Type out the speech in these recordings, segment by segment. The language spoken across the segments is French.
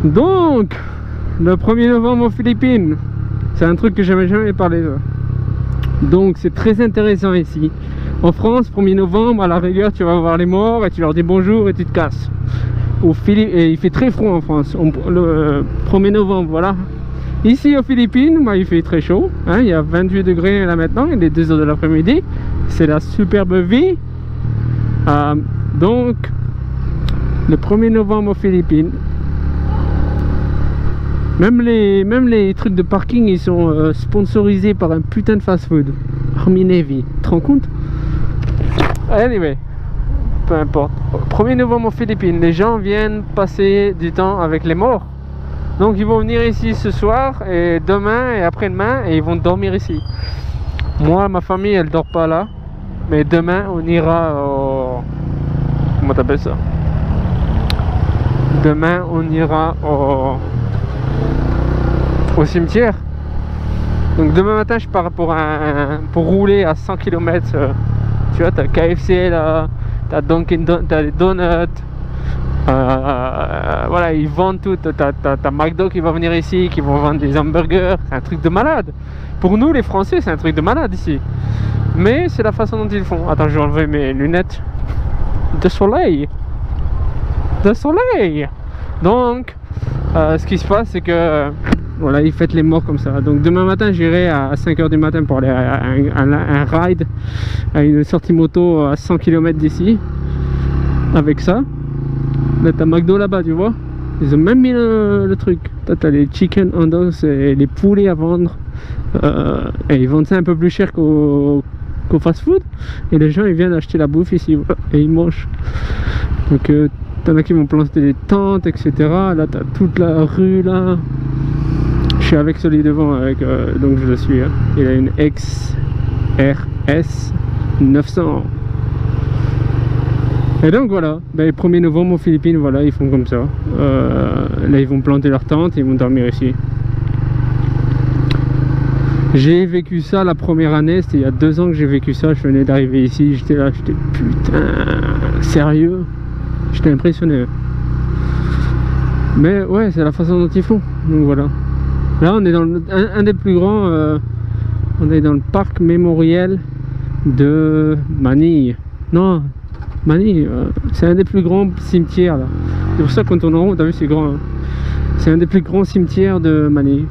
Donc, le 1er novembre aux Philippines, c'est un truc que j'avais jamais parlé. Donc, c'est très intéressant ici. En France, 1er novembre, à la rigueur, tu vas voir les morts et tu leur dis bonjour et tu te casses. Et il fait très froid en France, le 1er novembre, voilà. Ici aux Philippines, bah, il fait très chaud, hein, il y a 28 degrés là maintenant, il est 2 h de l'après-midi. C'est la superbe vie. Donc, le 1er novembre aux Philippines, même les trucs de parking, ils sont sponsorisés par un putain de fast-food. Army Navy, tu te rends compte? Anyway, peu importe. 1er novembre aux Philippines, les gens viennent passer du temps avec les morts. Donc ils vont venir ici ce soir et demain et après-demain et ils vont dormir ici. Moi, ma famille, elle dort pas là. Mais demain, on ira au... Comment t'appelles ça? Demain, on ira au cimetière. Donc demain matin, je pars pour rouler à 100 km. Tu vois, t'as KFC là, t'as Dunkin', t'as les donuts. Voilà, ils vendent tout. T'as McDo qui va venir ici, qui vont vendre des hamburgers. C'est un truc de malade. Pour nous, les Français, c'est un truc de malade ici. Mais c'est la façon dont ils font. Attends, je vais enlever mes lunettes de soleil. De soleil. Donc, ce qui se passe, c'est que voilà, ils fêtent les morts comme ça. Donc demain matin, j'irai à 5 h du matin pour aller à un ride, à une sortie moto à 100 km d'ici. Avec ça. Là, t'as McDo là-bas, tu vois. Ils ont même mis le truc. T'as les chicken handles et les poulets à vendre. Et ils vendent ça un peu plus cher qu'au fast-food. Et les gens, ils viennent acheter la bouffe ici. Voilà, et ils mangent. Donc, t'en as qui vont planter des tentes, etc. Là, t'as toute la rue, là. Je suis avec celui devant, donc je le suis. Hein. Il a une XRS 900. Et donc voilà, ben, 1er novembre aux Philippines, voilà, ils font comme ça. Là, ils vont planter leur tente et ils vont dormir ici. J'ai vécu ça la première année, c'était il y a 2 ans que j'ai vécu ça. Je venais d'arriver ici, j'étais là, j'étais putain, sérieux. J'étais impressionné. Mais ouais, c'est la façon dont ils font. Donc voilà. Là, on est dans un des plus grands. On est dans le parc mémoriel de Manille. Non, Manille, c'est un des plus grands cimetières là. C'est pour ça que quand on est en haut, t'as vu, c'est grand. Hein. C'est un des plus grands cimetières de Manille.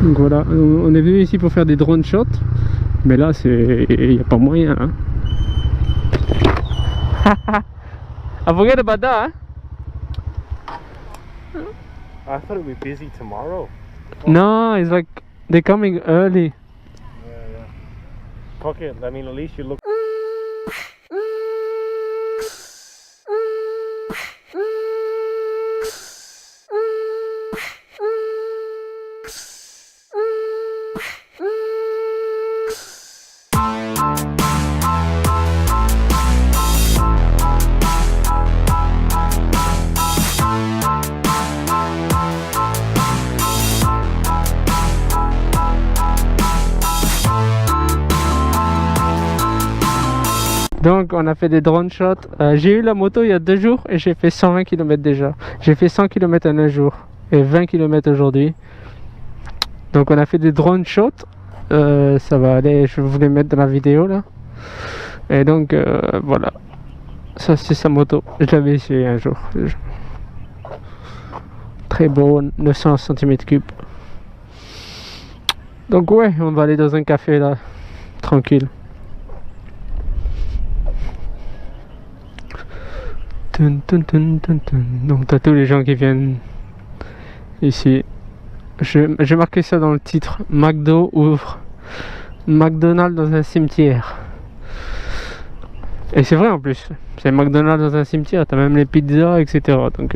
Donc voilà, on est venu ici pour faire des drone shots. Mais là, il n'y a pas moyen. Hein. I forget about that. I thought it would be busy tomorrow. No, it's like they're coming early. Yeah. Fuck it. I mean, at least you look. Donc on a fait des drone shots. J'ai eu la moto il y a 2 jours et j'ai fait 120 km déjà. J'ai fait 100 km en un jour et 20 km aujourd'hui. Donc on a fait des drone shots. Ça va aller, je vais vous les mettre dans la vidéo là. Et donc voilà. Ça c'est sa moto. Je l'avais essayé un jour. Très beau, 900 cm3. Donc ouais, on va aller dans un café là, tranquille. Donc t'as tous les gens qui viennent ici. J'ai marqué ça dans le titre. McDo ouvre McDonald's dans un cimetière. Et c'est vrai en plus, c'est McDonald's dans un cimetière, t'as même les pizzas, etc. Donc